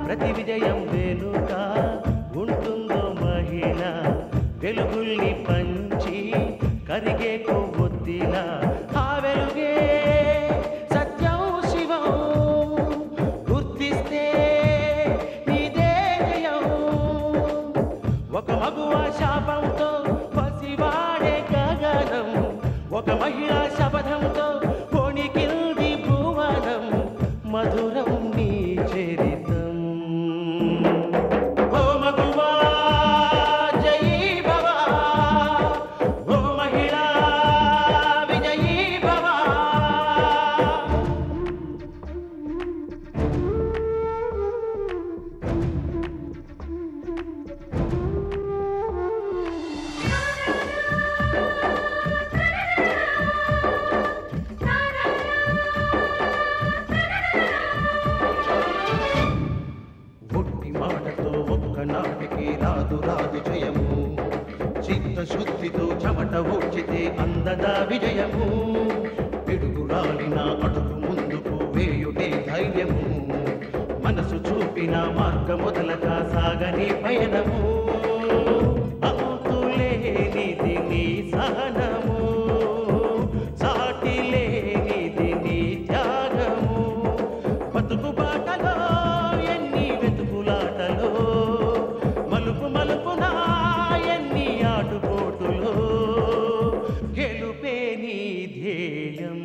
ప్రతి విజయం వెనుక ఉంటుందో మహిళ వెలుగుల్ని పంచి కరిగే కొవ్వొత్తిలా ఆ వెలుగే సత్యం శివం గుర్తిస్తే నీదే జయం ఒక మగువ శాపంతో పసివాడే గగనం ఒక మహిళా శపథంతో కొణికిల్ది భువనం మధురం నీ చరితం ఓ మగువా జయీ భవ ఓ మహిళా విజయీ భవ ఒట్టి మాటతో ఒక్కనాటికి రాదు రాదు జయము చిత్తశుద్ధితో చెమట ఓడ్చితే అందదా విజయము పిడుగు రాలిన అడుగు ముందుకు వేయుటే ధైర్యము మనసు చూపిన మార్గ మొదలక సాగని పయనము అంతులేనిది నీ సహనము సాటి లేనిది నీ త్యాగము బతుకు బాటలో ఎన్ని వెతుకులాటలో మలుపు మలుపున ఎన్ని ఆటుపోటులో గెలుపే నీ ధ్యేయం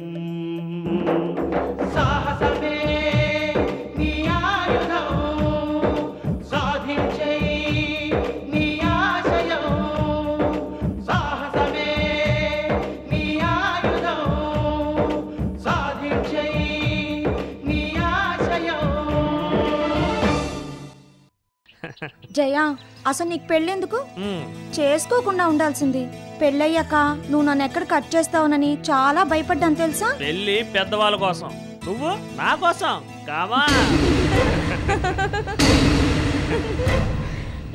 సాహసమే నీ ఆయుధం సాధించే నీ ఆశయం సాహసమే నీ ఆయుధం సాధించే నీ ఆశయం జయా అసలు నీకు పెళ్ళెందుకు చేసుకోకుండా ఉండాల్సింది పెళ్ళయ్యాక నువ్వు నన్ను ఎక్కడ కట్ చేస్తావునని చాలా భయపడ్డాను తెలుసా పెళ్లి పెద్దవాళ్ళ కోసం నువ్వు నా కోసం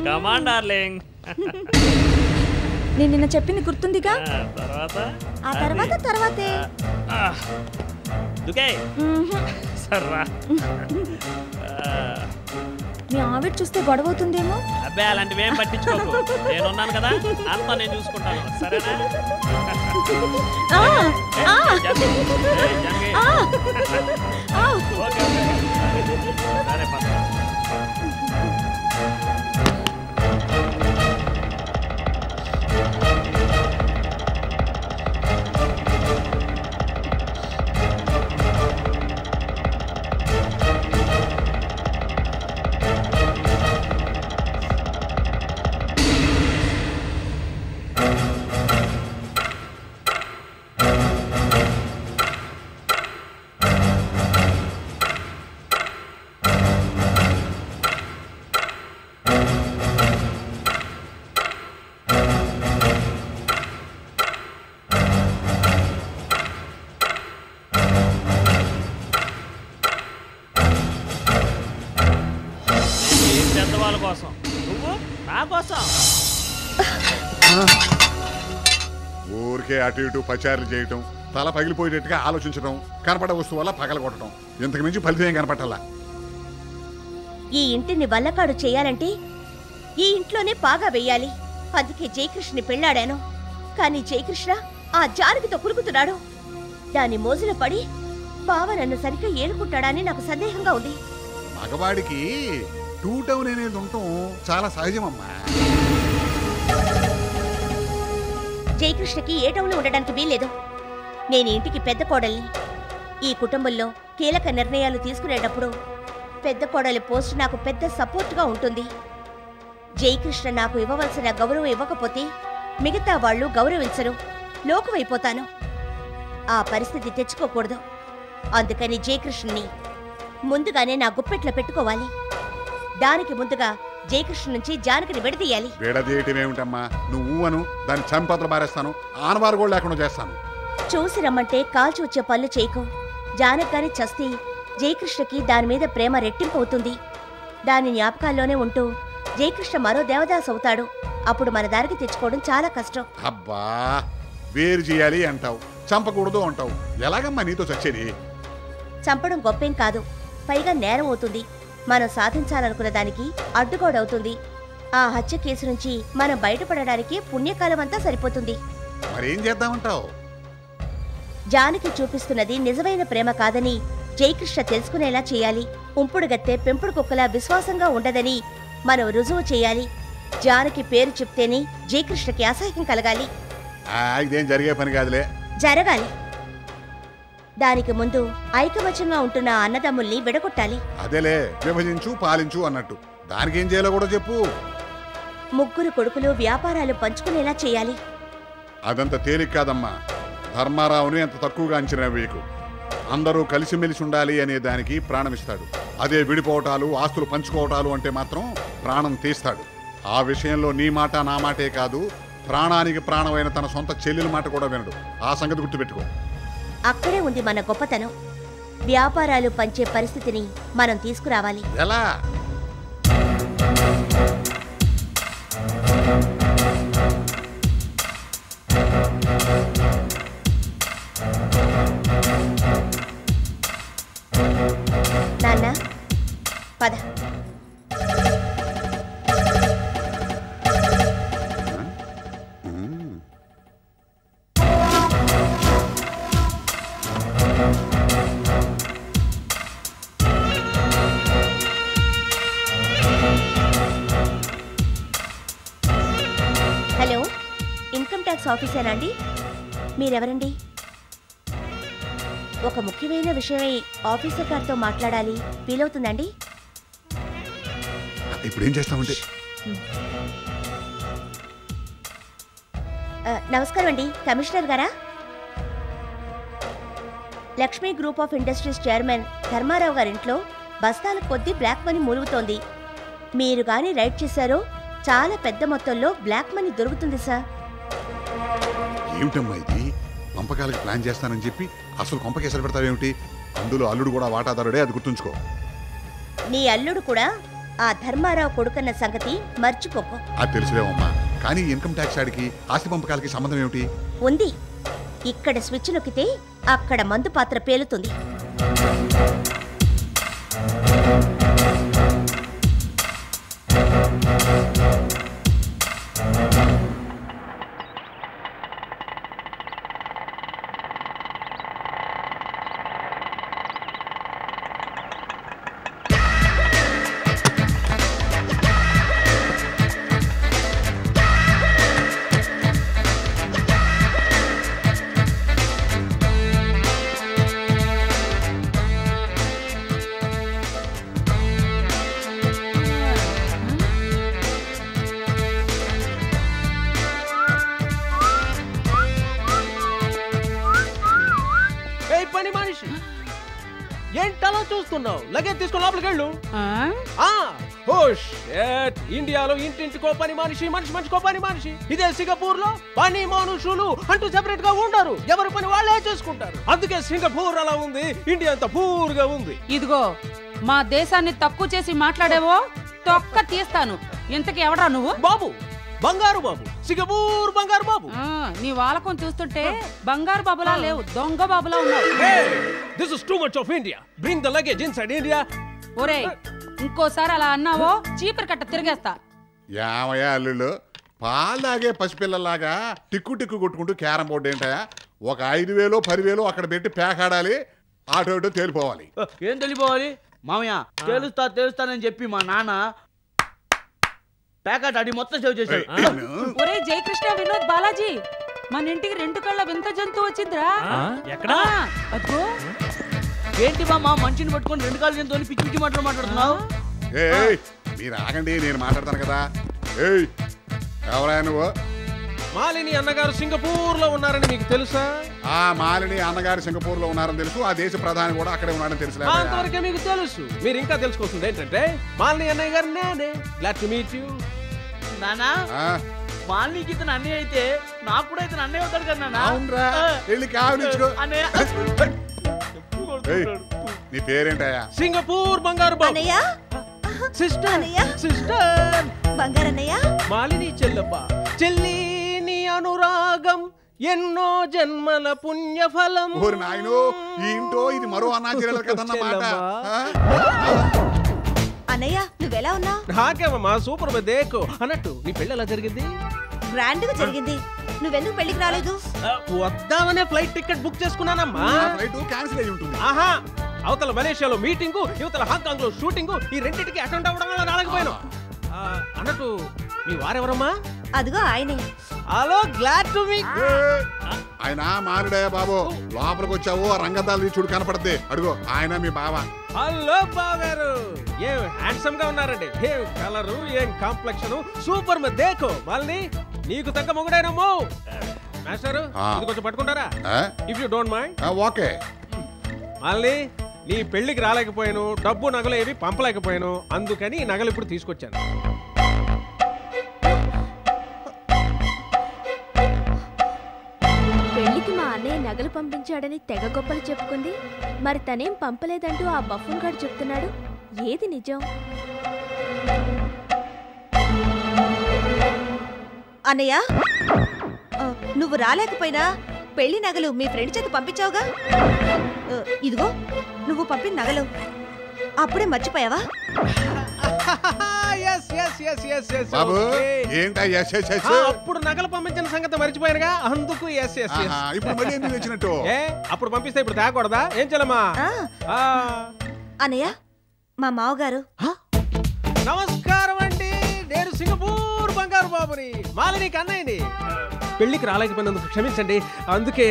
కమాన్ డార్లింగ్ నేను నిన్న చెప్పింది గుర్తుందిగా ఆ తర్వాత తర్వాతే దుకే సర్రా మీ ఆవిడ చూస్తే గొడవ అవుతుందేమో అబ్బాయి అలాంటివి ఏం పట్టించుకోకు నేనున్నాను కదా అంతా నేను చూసుకుంటాను సరేనా సరే పద పెద్దవాళ్ళ కోసం నువ్వు నా కోసం ఊరికే అటు ఇటు పచారులు చేయటం తల పగిలిపోయేటట్టుగా ఆలోచించడం కనపడ వస్తువు వల్ల పగలగొట్టడం ఇంతకు మించి ఫలితం ఏం కనపట్టాలా ఈ ఇంటిని వల్లకాడు చేయాలంటే ఈ ఇంట్లోనే పాగా వెయ్యాలి అందుకే జయకృష్ణని పెళ్లాడాను కానీ జయకృష్ణ ఆ జానకితో కురుకుతున్నాడు దాని మోజులో పడి బావ నన్ను సరిగ్గా ఏలుకుంటాడని నాకు సందేహంగా ఉంది మగవాడికి టూ టౌన్ అనేది ఉండటం చాలా సహజమమ్మా జయకృష్ణకి ఏ టౌన్లో ఉండడానికి వీల్లేదు నేను ఇంటికి పెద్ద కోడల్ని ఈ కుటుంబంలో కీలక నిర్ణయాలు తీసుకునేటప్పుడు పెద్ద కోడలి పోస్ట్ నాకు పెద్ద సపోర్ట్గా ఉంటుంది జయకృష్ణ నాకు ఇవ్వవలసిన గౌరవం ఇవ్వకపోతే మిగతా వాళ్ళు గౌరవించరు లోకువైపోతాను ఆ పరిస్థితి తెచ్చుకోకూడదు అందుకని జయకృష్ణని ముందుగానే నా గుప్పెట్లో పెట్టుకోవాలి దానికి ముందుగా జయకృష్ణ నుంచి జానకిని విడదీయాలి విడదీయటమేమిటమ్మా నువ్వు అను దాన్ని చంపతలు బారేస్తాను ఆనవారు కూడా లేకుండా చేస్తాను చూసి రమ్మంటే కాల్చి వచ్చే పనులు చేయకు జానకి గాని చస్తే జయకృష్ణకి దాని మీద ప్రేమ రెట్టింపు అవుతుంది దాని జ్ఞాపకాల్లోనే ఉంటూ జయకృష్ణ మరో దేవదాస్ అవుతాడు అప్పుడు మన దారికి తెచ్చుకోవడం చాలా కష్టం అబ్బా వేరు చేయాలి అంటావు చంపకూడదు అంటావు ఎలాగమ్మా నీతో చచ్చేది చంపడం గొప్పేం కాదు పైగా నేరం అవుతుంది మనం సాధించాలనుకున్న దానికి అడ్డుగోడవుతుంది. ఆ హత్య కేసు నుంచి మనం బయటపడడానికి పుణ్యకాలం అంతా సరిపోతుంది. మరేం చేద్దామంటావు? జానకి చూపిస్తున్నది నిజమైన ప్రేమ కాదని జయకృష్ణ తెలుసుకునేలా చేయాలి. ఉంపుడు గత్తె పెంపుడు కుక్కలా విశ్వాసంగా ఉండదని మనం రుజువు చేయాలి. జానకి పేరు చెప్తేనే జయకృష్ణకి అసహ్యం కలగాలి. ఇదేం జరిగే పని కాదులే. జరగాలి. దానికి ముందు ఐకమత్యంగా ఉంటున్న అన్నదమ్ముల్ని విడగొట్టాలి. అదేలే, విభజించు పాలించు అన్నట్టు. దానికేం చేయాలో కూడా చెప్పు. ముగ్గురు కొడుకులు వ్యాపారాలు పంచుకునేలా చేయాలి. అదంత తేలిక కాదమ్మా. ధర్మారావుని ఎంత తక్కువగా అంచనా వేయకు. అందరూ కలిసిమెలిసి ఉండాలి అనే దానికి ప్రాణమిస్తాడు. అదే విడిపోవటాలు, ఆస్తులు పంచుకోవటాలు అంటే మాత్రం ప్రాణం తీస్తాడు. ఆ విషయంలో నీ మాట నా మాటే కాదు, ప్రాణానికి ప్రాణమైన తన సొంత చెల్లెల మాట కూడా వినడు. ఆ సంగతి గుర్తుపెట్టుకో. అక్కడే ఉంది మన గొప్పతనం. వ్యాపారాలు పంచే పరిస్థితిని మనం తీసుకురావాలి. ఎలా? నాన్న పద. హలో, ఇన్కమ్ ట్యాక్స్ ఆఫీసేనా అండి? మీరెవరండి? ఒక ముఖ్యమైన విషయమై ఆఫీసర్ గారితో మాట్లాడాలి. వీలవుతుందండి? ఇప్పుడేం చేస్తామంటే? నమస్కారం అండి, కమిషనర్ గారా? Lakshmi group of industries chairman Dharmarao గారింట్లో బస్తాల కొద్దీ బ్లాక్ మనీ మూలుగుతోంది. మీరు గాని రైడ్ చేశారో చాలా పెద్ద మొత్తంలో బ్లాక్ మనీ దొరుకుతుంది సార్. ఏమిటమ్మా ఇది? పంపకాలకు ప్లాన్ చేస్తానని చెప్పి అసలు కొంపకేసరి పెడతావేమిటి? అందులో అల్లుడు కూడా వాటాదారుడే, అది గుర్తుంచుకో. నీ అల్లుడు కూడా ఆ ధర్మారావు కొడుకన్న సంగతి మర్చిపోకు. అది తెలుసులేవమ్మా, కానీ ఇన్కమ్ ట్యాక్స్ ఆడికి ఆస్తి పంపకాలకి సంబంధం ఏమిటి? ఉంది. ఇక్కడ స్విచ్ నొక్కితే అక్కడ మందు పాత్ర పేలుతుంది. ఏంటలా చూస్తున్నావు? లగేజ్ తీసుకుని లోపలికి వెళ్ళు. ఇండియాలో ఇంటింటికో పని మనిషి, మనిషి మనిషికో పని మనిషి. ఇదే సింగపూర్ లో పని మనుషులు అంటూ సెపరేట్ గా ఉండరు. ఎవరి పని వాళ్ళే చేసుకుంటారు. అందుకే సింగపూర్ అలా ఉంది, ఇండియా అంతా పూర్ గా ఉంది. ఇదిగో, మా దేశాన్ని తక్కువ చేసి మాట్లాడేవో తొక్క తీస్తాను. ఇంతకి ఎవడా నువ్వు? బాబు, బంగారు బాబు, సింగపూర్ బంగారు బాబు. నీ వాలకం చూస్తుంటే బంగారు బాబులా లేవు, దొంగ బాబులా ఉన్నావు. This is too much of India. Bring the luggage inside India. ఒరే, ఇంకోసారి అలా అన్నావో చీపురు కట్ట తిరిగేస్తా. యామయ్యా అల్లుళ్ళు, పాలు తాగే పసిపిల్లలాగా టిక్కు టిక్కు కొట్టుకుంటూ క్యారం బోర్డు ఏంటయా? ఒక 5,000 10,000 అక్కడ పెట్టి పేకాడాలి, ఆటో ఇటో తేలిపోవాలి. ఏం తెలిపోవాలి మామయ్య? తెలుస్తానని చెప్పి మా నాన్న ప్యాకెట్ అడి మొత్తం సేవ్ చేశాడు. ఒరే జయకృష్ణ, వినోద్, బాలాజీ, మన ఇంటికి 2 కళ్ళ వింత జంతువు వచ్చిందిరా. ఎక్కడా? అదిగో. ఏంటి మామ మనిషిని పట్టుకొని 2 కాళ్ళ జంతువుని పిచ్చి పిచ్చి మాట్లాడుతున్నావు? మీరు ఆగండి, నేను మాట్లాడతాను కదా. ఏయ్, ఎవరా నువ్వు? మాలిని అన్నగారు సింగపూర్ లో ఉన్నారని మీకు తెలుసా? ఆ మాలిని అన్నగారు సింగపూర్ లో ఉన్నారని తెలుసు. ఆ దేశ ప్రధాని కూడా అక్కడే ఉన్నారని తెలుసు. అంతవరకే మీకు తెలుసు. మీరు ఇంకా తెలుసుకోవాల్సింది ఏంటంటే మాలిని అన్నయ్య గారు నేనే. Glad to meet you. నానా, మాలినికి ఇతను అన్నయ్య అయితే నాకు కూడా ఇతను అన్నయ్య అవుతాడు కదా నాన్న. అవునరా, వెళ్ళి కావలించుకో. నీ పేరేంటయ్యా? సింగపూర్ బంగారు బాబు. సిస్టర్, సిస్టర్ బంగారన్నయ్య. మాలిని చెల్లెమ్మ, చెల్లి నీ అనురాగం ఎన్నో జన్మల పుణ్యఫలం. ఓరి నాయనో, ఈ ఇంటో ఇది మరో అన్నాజీల కదన్నమాట. నాకేమమ్మా సూపర్ దేకు అన్నట్టు నీ పెళ్ళి ఎలా జరిగింది? గ్రాండ్ గా జరిగింది. నువ్వెందుకు పెళ్లికి రాలేదు? వద్దామనే ఫ్లైట్ టికెట్ బుక్ చేసుకున్నానమ్మా. ఫ్లైట్ క్యాన్సిల్ అయి ఉంటుంది. ఆహా, అవతల మలేషియాలో మీటింగు, యువతల హాంకాంగ్ లో షూటింగు, ఈ రెండింటికి అటెండ్ అవ్వడం వల్ల రాలేకపోయాను. అన్నట్టు మీ వారెవరమ్మా? అదిగో ఆయనే. Hello, glad to meet. ఆయన మారుడే బాబు, లోపలికి వచ్చావు రంగదాలు చూడు కనపడద్ది. అడుగు, ఆయన మీ బావ. హలో బాగారు, ఏం హ్యాండ్సమ్ గా ఉన్నారండి. ఏం కలరు, ఏం కాంప్లెక్షన్, సూపర్ దేకో. వాళ్ళని నీకు తగ్గ మొగుడైనమ్మో. మాస్టరు, ఇది కొంచెం పట్టుకుంటారా? If you don't mind. Okay. వాళ్ళని నీ పెళ్లికి రాలేకపోయాను, డబ్బు నగలు ఏవి పంపలేకపోయాను, అందుకని నగలు ఇప్పుడు తీసుకొచ్చాను. పెళ్లికి మా అన్నయ్య నగలు పంపించాడని తెగ గొప్పలు చెప్పుకుంది. మరి తనేం పంపలేదంటూ ఆ బఫూన్ గారు చెప్తున్నాడు. ఏది నిజం? అన్నయ్య, నువ్వు రాలేకపోయినా పెళ్లి నగలు మీ ఫ్రెండ్ చేత పంపించావుగా. ఇదిగో నువ్వు పంపిన నగలు. అప్పుడే మర్చిపోయావా? బాబు ఏంటా ఎస్ ఎస్ ఎస్? అప్పుడు నగలు పంపించిన సంగతి మర్చిపోయానుగా, అందుకు ఎస్ ఎస్ ఎస్. ఇప్పుడు మళ్ళీ ఎందుకు వచ్చినట్టు? అప్పుడు పంపిస్తే ఇప్పుడు తేకూడదా? ఏం చెల్లమ్మా? అన్నయ్య, మా మావగారు. నమస్కారం అండి, నేను సింగపూర్ బంగారు బాబుని, మాలినికి అన్నయ్యని. పెళ్లికి రాలేకపోయినందుకు క్షమించండి. అందుకే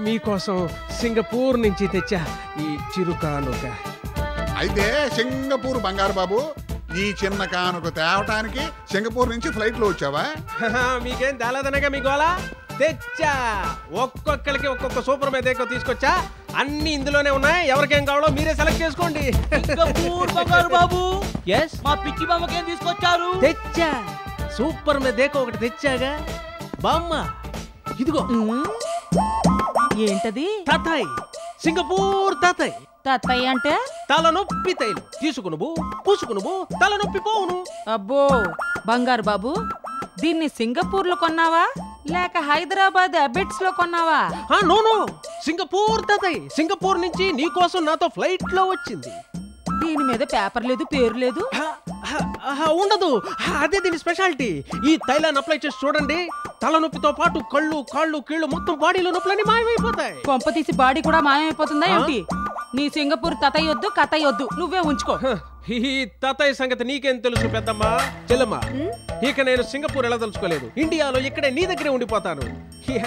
మీకోసం సింగపూర్ నుంచి తెచ్చా ఈ చిరు కానుక. అయితే సింగపూర్ బంగారు బాబు, ఈ చిన్న కానుక తేవటానికి సింగపూర్ నుంచి ఫ్లైట్ లో వచ్చావా? మీకేం తేలేదనగా మీ గోలా. తెచ్చా, ఒక్కొక్కరికి ఒక్కొక్క సూపర్ దేకో తీసుకొచ్చా. అన్ని ఇందులోనే ఉన్నాయి. ఎవరికేం కావాలో మీరే సెలెక్ట్ చేసుకోండి. సింగపూర్ బంగారు బాబు, yes, మా పిచ్చి బామ్మకేం తీసుకొచ్చారు? తెచ్చా, సూపర్ దేకో ఒకటి తెచ్చాగా. బామ్మ, ఇదిగో. ఏంటది? తాతాయ్, సింగపూర్ తాతాయ్. తాతయ్య అంటే తలనొప్పి తైలు తీసుకునువు, పూసుకునువు, తలనొప్పి పోవును. అబ్బో బంగారు బాబు, దీన్ని సింగపూర్ లో కొన్నావా లేక హైదరాబాద్ అబిట్స్ లో కొన్నావా? నో, సింగపూర్ తాతాయ్. సింగపూర్ నుంచి నీకోసం నాతో ఫ్లైట్ లో వచ్చింది. దీని మీద పేపర్ లేదు, పేరు లేదు. ఉండదు, అదే దీని స్పెషాలిటీ. ఈ తైలాన్ని అప్లై చేసి చూడండి, తలనొప్పితో పాటు కళ్ళు, కాళ్ళు, కీళ్ళు, మొత్తం బాడీలో నొప్పులన్నీ మాయమైపోతాయి. కొంప తీసి బాడీ కూడా మాయమైపోతుందా ఏంటి? నీ సింగపూర్ తతయ్య వద్దు, కతయ్య వద్దు, నువ్వే ఉంచుకో. ఈ తాతయ్య సంగతి నీకేం తెలుసు పెద్దమ్మా, చెల్లమ్మా. ఇక నేను సింగపూర్ వెళ్ళదలుచుకోలేదు. ఇండియాలో ఇక్కడే నీ దగ్గరే ఉండిపోతాను.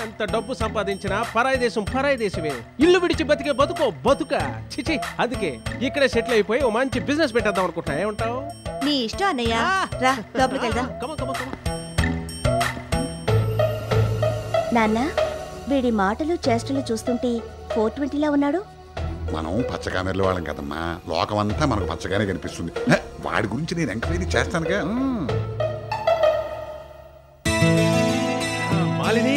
ఎంత డబ్బు సంపాదించినా పరాయి దేశం పరాయి దేశమే. ఇల్లు విడిచి బతికే బతుకో బతుక. చిచి, అందుకే ఇక్కడే సెటిల్ అయిపోయి ఓ మంచి బిజినెస్ పెట్టేద్దాం అనుకుంటా. ఏమంటావు? నీ ఇష్టం అన్నయ్య. రా లోపలికి వెళ్దాం. నాన్న, వీడి మాటలు చేష్టలు చూస్తుంటే 420లా ఉన్నాడు. మనం పచ్చగా మెర్ల వాళ్ళం కదమ్మా, లోకమంతా మనకు పచ్చగానే కనిపిస్తుంది. వాడి గురించి నేను ఎంక్వైరీ చేస్తానుగా. మాలిని,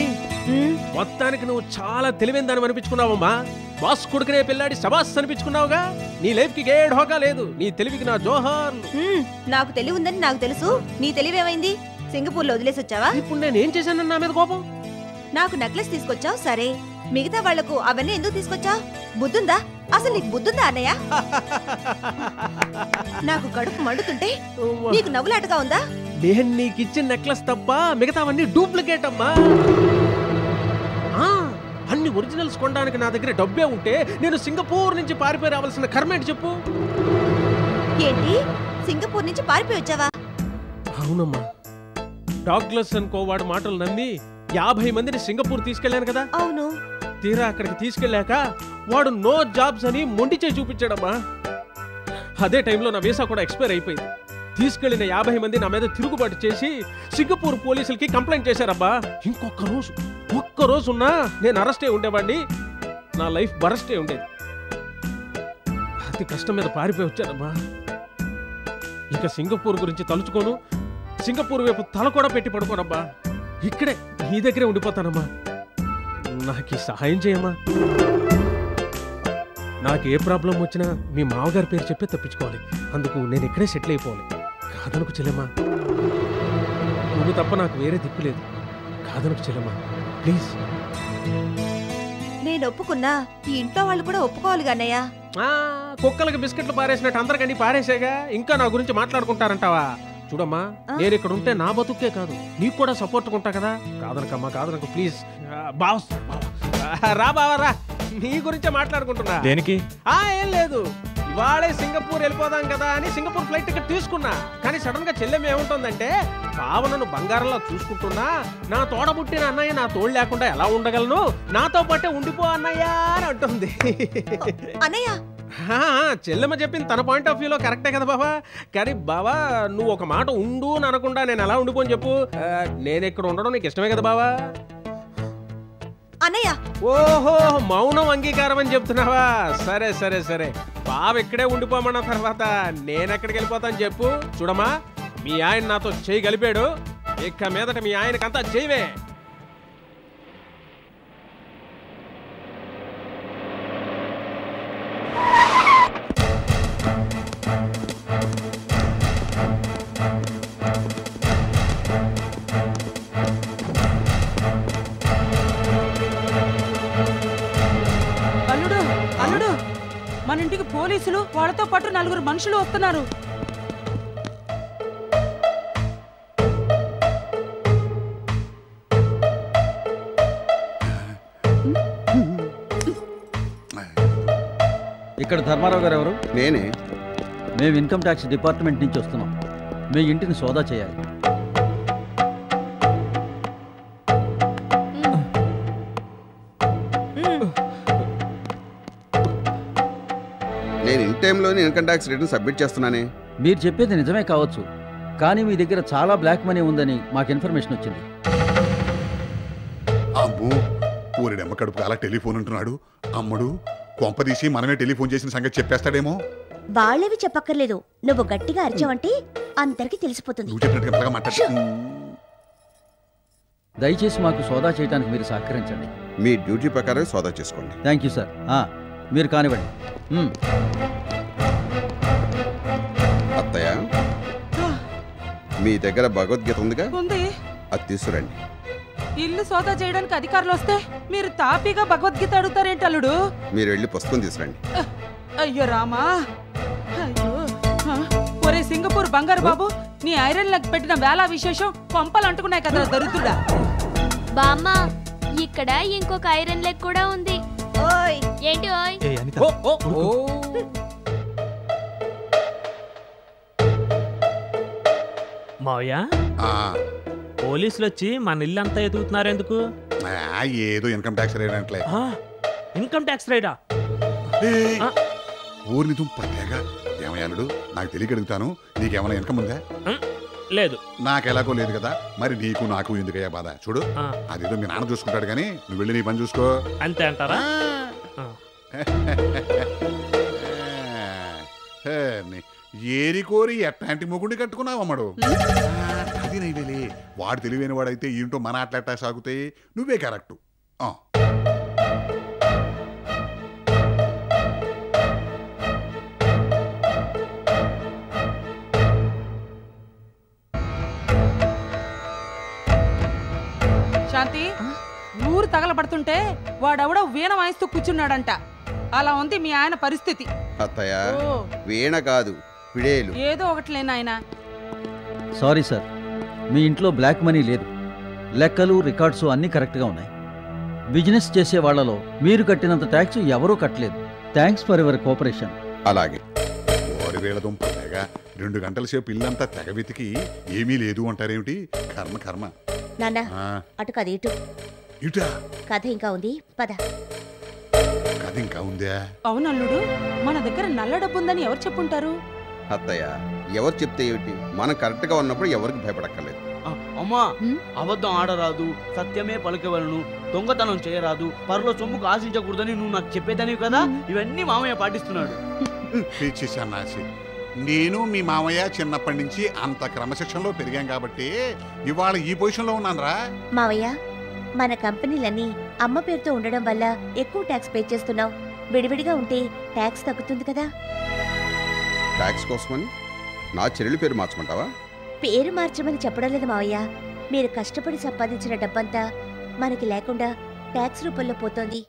మొత్తానికి నువ్వు చాలా తెలివైందని అనిపించుకున్నావమ్మా. బాస్ కొడుకునే పిల్లాడి సబాస్ అనిపించుకున్నావుగా. నీ లైఫ్ కి ఏ ఢోకా లేదు. నీ తెలివికి నా జోహార్. నాకు తెలివి ఉందని నాకు తెలుసు. నీ తెలివేమైంది? సింగపూర్ లో వదిలేసి వచ్చావా? ఇప్పుడు నేను ఏం చేశానని నా మీద కోపం? నాకు నెక్లెస్ తీసుకొచ్చావు సరే, మిగతా వాళ్లకు అవన్నీ ఎందుకు తీసుకొచ్చావు? బుద్ధుందా? అసలు నీకు బుద్ధుందా అన్నయ్య? నాకు కడుపు మండుతుంటే నీకు నవ్వులాటగా ఉందా? నేను నీకు ఇచ్చిన నెక్లెస్ తప్ప మిగతావన్నీ డూప్లికేట్ అమ్మా. అన్ని ఒరిజినల్స్ కొనడానికి నా దగ్గర డబ్బే ఉంటే నేను సింగపూర్ నుంచి పారిపోయి రావాల్సిన కర్మేంటి చెప్పు? ఏంటి, సింగపూర్ నుంచి పారిపోయి వచ్చావా? అవునమ్మా, డాగ్లస్ అనుకో వాడు మాటలు నమ్మి 50 మందిని సింగపూర్ తీసుకెళ్లాను కదా. అవును. తీరా అక్కడికి తీసుకెళ్ళాక వాడు నో జాబ్స్ అని మొండి చేయి చూపించాడమ్మా. అదే టైంలో నా వీసా కూడా ఎక్స్పైర్ అయిపోయింది. తీసుకెళ్లిన 50 మంది నా మీద తిరుగుబాటు చేసి సింగపూర్ పోలీసులకి కంప్లైంట్ చేశారబ్బా. ఒక్క రోజు ఉన్నా నేను అరెస్ట్ అయి ఉండేవాడిని. నా లైఫ్ బరస్టే ఉండేది. అతి కష్టం మీద పారిపోయి వచ్చానమ్మా. ఇక సింగపూర్ గురించి తలుచుకోను, సింగపూర్ వైపు తల కూడా పెట్టి పడుకోనబ్బా. ఇక్కడే నీ దగ్గరే ఉండిపోతానమ్మా. నాకు సహాయం చేయమ్మా. నాకు ఏ ప్రాబ్లం వచ్చినా మీ మామగారి పేరు చెప్పి తప్పించుకోవాలి. అందుకు నేను ఇక్కడే సెటిల్ అయిపోవాలి. కాదనుకు చెల్లెమ్మా, నువ్వు తప్ప నాకు వేరే దిక్కు లేదు. కాదనుకు చెల్లెమ్మా, ప్లీజ్. నేను ఒప్పుకున్నా ఈ ఇంట్లో వాళ్ళు కూడా ఒప్పుకోవాలి అన్నయ్య. కుక్కలకి బిస్కెట్లు పారేసినట్టు అందరికండి పారేసేగా. ఇంకా నా గురించి మాట్లాడుకుంటారంటావా? చూడమ్మా, నేను ఇక్కడ ఉంటే నా బతుకే కాదు నీకు కూడా సపోర్ట్ ఉంటా కదా. కాదనకమ్మా, కాదనకు ప్లీజ్. బావస్ రా బావా రా, నీ గురించే మాట్లాడుకుంటున్నా. దేనికి? ఏం లేదు, ఇవాళే సింగపూర్ వెళ్ళిపోదాం కదా అని సింగపూర్ ఫ్లైట్ టికెట్ తీసుకున్నా. కానీ సడన్ గా చెల్లెమ్మ ఏముంటుందంటే, బావ నన్ను బంగారంలో చూసుకుంటున్నా, నా తోడబుట్టిన అన్నయ్య నా తోడు లేకుండా ఎలా ఉండగలను, నాతో పాటే ఉండిపో అన్నయ్య అని అంటుంది. అన్నయ్య చెల్లెమ్మ చెప్పింది తన పాయింట్ ఆఫ్ వ్యూలో కరెక్టే కదా బాబా. కానీ బావా, నువ్వు ఒక మాట ఉండు అని అనకుండా నేను ఎలా ఉండిపోని చెప్పు. నేను ఇక్కడ ఉండడం నీకు ఇష్టమే కదా బావా? అన్నయ్య ఓహో, మౌనం అంగీకారం అని చెప్తున్నావా? సరే సరే సరే, బావ ఇక్కడే ఉండిపోమన్న తర్వాత నేనెక్కడికి వెళ్ళిపోతాను చెప్పు. చూడమ్మా, మీ ఆయన నాతో చేయి కలిపాడు, ఇక మీదట మీ ఆయనకంతా చేయవే. అల్లుడు అల్లుడు, మన ఇంటికి పోలీసులు, వాళ్ళతో పాటు 4 మనుషులు వస్తున్నారు. ఇక్కడ ధర్మారావు గారు ఎవరు? నేనే. మేము ఇన్కమ్ ట్యాక్స్ డిపార్ట్మెంట్ నుంచి వస్తున్నాం. మీ ఇంటిని సోదా చేయాలి. నేను ఇన్ టైంలోనే ఇన్కమ్ ట్యాక్స్ రిటర్న్ సబ్మిట్ చేస్తున్నానే. మీరు చెప్పేది నిజమే కావచ్చు, కానీ మీ దగ్గర చాలా బ్లాక్ మనీ ఉందని మాకు ఇన్ఫర్మేషన్ వచ్చింది. అమ్మో, ఊరిడమ్మ కడుపు అలా టెలిఫోన్ అంటున్నాడు. అమ్ముడు కొంపదీసి మనమే టెలిఫోన్ చేసిన సంగతి చెప్పేస్తాడేమో. వాళ్ళేవి చెప్పక్కర్లేదు, నువ్వు గట్టిగా అరిచావంటే అందరికి తెలిసిపోతుంది. నువ్వు చెప్పినట్టుగా మాట్లాడు. దయచేసి మాకు సోదా చేయడానికి మీరు సహకరించండి. మీ డ్యూటీ ప్రకారం సోదా చేసుకోండి. Thank you sir. మీరు కానివ్వండి. అత్తయ్య, మీ దగ్గర భగవద్గీత ఉందిగా, ఉంది. అది తీసుకురండి. ఇల్లు సోదా చేయడానికి అధికారులు వస్తే మీరు తాపీగా భగవద్గీత అడుగుతారేంటి అల్లుడు? మీరు వెళ్ళి పుస్తకం తీసుకురండి. అయ్యో రామా, అయ్యో. ఒరే సింగపూర్ బంగారు బాబు, నీ ఐరన్ లెగ్ పెట్టిన వేళ విశేషం పంపలు అంటుకున్నాయి కదా దరిద్రుడా. బామ్మ, ఇక్కడ ఇంకొక ఐరన్ లెగ్ కూడా ఉంది. ఓయ్ ఏంటి ఓయ్? మావయ్య, పోలీసులు వచ్చి మన ఇల్లు అంతా ఎదుగుతున్నారు ఎందుకు? ఏదో ఇన్కమ్ ట్యాక్స్ రైడ్ అంటే. ఇన్కమ్ ట్యాక్స్ రైడా? ఊరిని తుంపగా ఏమయ్యాలుడు, నాకు తెలియక అడుగుతాను, నీకేమైనా ఇన్కమ్ ఉందా? లేదు. నాకెలాగో లేదు కదా, మరి నీకు నాకు ఎందుకయ్యా బాధ? చూడు, అదేదో మీ నాన్న చూసుకుంటాడు కానీ నువ్వు వెళ్ళి నీ పని చూసుకో. అంతే అంటారా? ఏరి కోరి ఎట్లాంటి మొగుడిని కట్టుకున్నావు అమ్మడు. అది నైవేలే, వాడు తెలివైన వాడైతే ఏంటో మన అట్లా సాగుతాయి. నువ్వే కరెక్టు. శాంతి, ఊరు తగలబడుతుంటే వాడెవడో వీణ వాయిస్తూ కూర్చున్నాడంట. అలా ఉంది మీ ఆయన పరిస్థితి. అత్తయ్య, వీణ కాదు, పిడేలు. ఏదో ఒకటి నాయన. సారీ సార్, మీ ఇంట్లో బ్లాక్ మనీ లేదు. లెక్కలు రికార్డ్స్ అన్నీ కరెక్ట్గా ఉన్నాయి. బిజినెస్ చేసే వాళ్లలో మీరు కట్టినంత ట్యాక్స్ ఎవరూ కట్టలేదు. Thanks for your cooperation. అలాగే. ఓరి వేళ దుంపగా 2 గంటల సేపు ఇల్లంతా తెగ వెతికి ఏమీ లేదు అంటారేమిటి? కర్మ కర్మ. నాన్న, అటు కథ ఇటు. ఇటా? కథ ఇంకా ఉంది, పద. కథ ఇంకా ఉందా? అవునల్లుడు, మన దగ్గర నల్ల డబ్బు ఉందని ఎవరు చెప్పుంటారు? అత్తయ్య, ఎవరు చెప్తే ఏమిటి, మనం కరెక్ట్ గా ఉన్నప్పుడు ఎవరికి భయపడక్కర్లేదు. అమ్మా, అబద్ధం ఆడరాదు, సత్యమే పలికవలను, దొంగతనం చేయరాదు, పరుల సొమ్ముకు ఆశించకూడదని నువ్వు నాకు చెప్పేదానివి కదా. ఇవన్నీ మామయ్య పాటిస్తున్నాడు. పిచ్చి సన్నాసి, నేను మీ మామయ్య చిన్నప్పటి నుంచి అంత క్రమశిక్షణలో పెరిగాం కాబట్టి ఇవాళ ఈ పొజిషన్లో ఉన్నానరా. మావయ్య, మన కంపెనీలన్నీ అమ్మ పేరుతో ఉండడం వల్ల ఎక్కువ ట్యాక్స్ పే చేస్తున్నావు. విడివిడిగా ఉంటే ట్యాక్స్ తగ్గుతుంది కదా. ట్యాక్స్ కోసమని నా చెల్లెలి పేరు మార్చమంటావా? పేరు మార్చమని చెప్పడం లేదు మావయ్య. మీరు కష్టపడి సంపాదించిన డబ్బంతా మనకి లేకుండా ట్యాక్స్ రూపంలో పోతోంది.